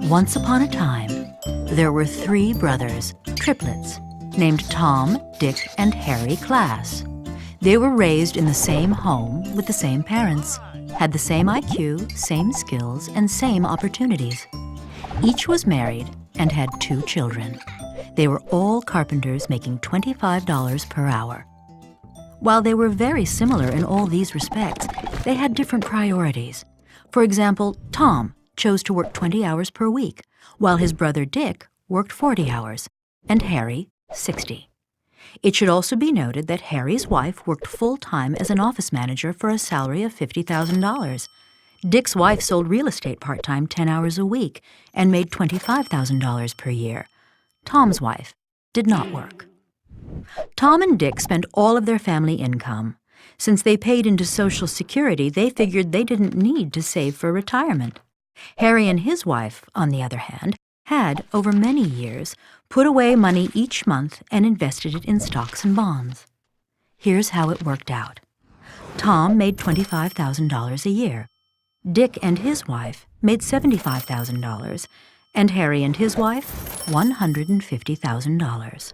Once upon a time, there were 3 brothers, triplets, named Tom, Dick, and Harry Class. They were raised in the same home with the same parents, had the same IQ, same skills, and same opportunities. Each was married and had 2 children. They were all carpenters making $25 per hour. While they were very similar in all these respects, they had different priorities. For example, Tom chose to work 20 hours per week, while his brother Dick worked 40 hours, and Harry 60. It should also be noted that Harry's wife worked full-time as an office manager for a salary of $50,000. Dick's wife sold real estate part-time 10 hours a week and made $25,000 per year. Tom's wife did not work. Tom and Dick spent all of their family income. Since they paid into Social Security, they figured they didn't need to save for retirement. Harry and his wife, on the other hand, had, over many years, put away money each month and invested it in stocks and bonds. Here's how it worked out. Tom made $25,000 a year. Dick and his wife made $75,000, and Harry and his wife $150,000.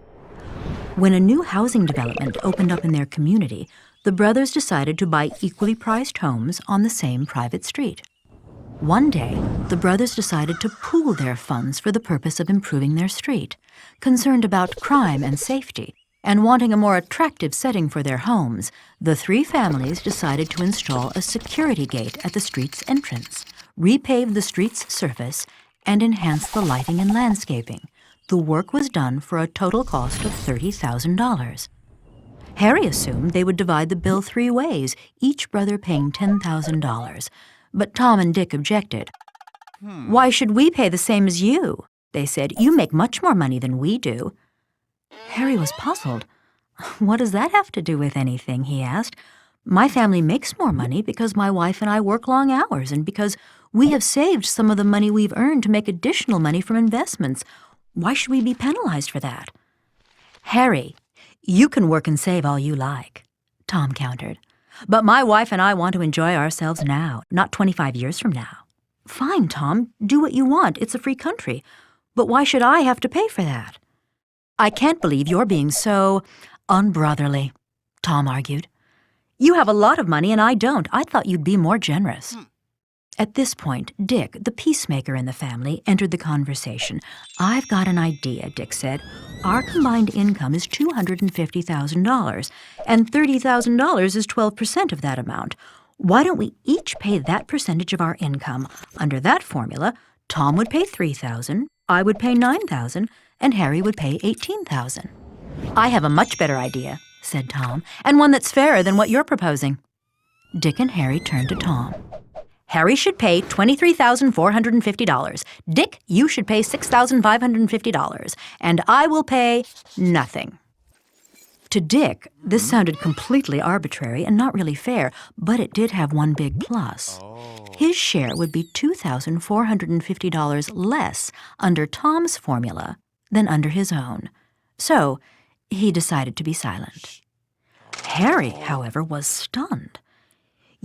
When a new housing development opened up in their community, the brothers decided to buy equally priced homes on the same private street. One day, the brothers decided to pool their funds for the purpose of improving their street. Concerned about crime and safety, and wanting a more attractive setting for their homes, the 3 families decided to install a security gate at the street's entrance, repave the street's surface, and enhance the lighting and landscaping. The work was done for a total cost of $30,000. Harry assumed they would divide the bill 3 ways, each brother paying $10,000. But Tom and Dick objected. "Why should we pay the same as you?" they said. "You make much more money than we do." Harry was puzzled. "What does that have to do with anything?" he asked. "My family makes more money because my wife and I work long hours and because we have saved some of the money we've earned to make additional money from investments. Why should we be penalized for that?" "Harry, you can work and save all you like," Tom countered. "But my wife and I want to enjoy ourselves now, not 25 years from now." "Fine, Tom, do what you want. It's a free country. But why should I have to pay for that?" "I can't believe you're being so unbrotherly," Tom argued. "You have a lot of money and I don't. I thought you'd be more generous." At this point, Dick, the peacemaker in the family, entered the conversation. "I've got an idea," Dick said. "Our combined income is $250,000, and $30,000 is 12% of that amount. Why don't we each pay that percentage of our income? Under that formula, Tom would pay $3,000, I would pay $9,000, and Harry would pay $18,000. "I have a much better idea," said Tom, "and one that's fairer than what you're proposing." Dick and Harry turned to Tom. "Harry should pay $23,450. Dick, you should pay $6,550. And I will pay nothing." To Dick, this sounded completely arbitrary and not really fair, but it did have one big plus. His share would be $2,450 less under Tom's formula than under his own. So he decided to be silent. Harry, however, was stunned.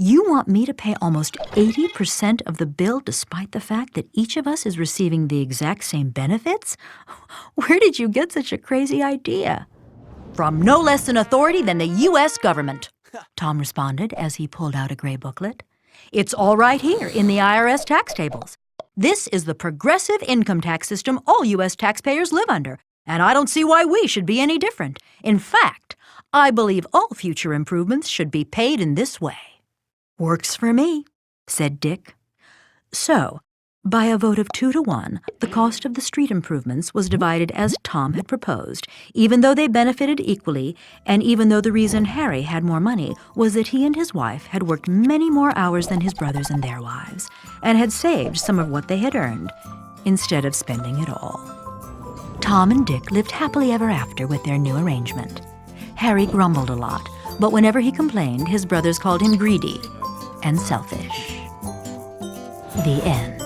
"You want me to pay almost 80% of the bill despite the fact that each of us is receiving the exact same benefits? Where did you get such a crazy idea?" "From no less an authority than the U.S. government," Tom responded as he pulled out a gray booklet. "It's all right here in the IRS tax tables. This is the progressive income tax system all U.S. taxpayers live under, and I don't see why we should be any different. In fact, I believe all future improvements should be paid in this way." "Works for me," said Dick. So, by a vote of 2-1, the cost of the street improvements was divided as Tom had proposed, even though they benefited equally, and even though the reason Harry had more money was that he and his wife had worked many more hours than his brothers and their wives, and had saved some of what they had earned, instead of spending it all. Tom and Dick lived happily ever after with their new arrangement. Harry grumbled a lot, but whenever he complained, his brothers called him greedy and selfish. The end.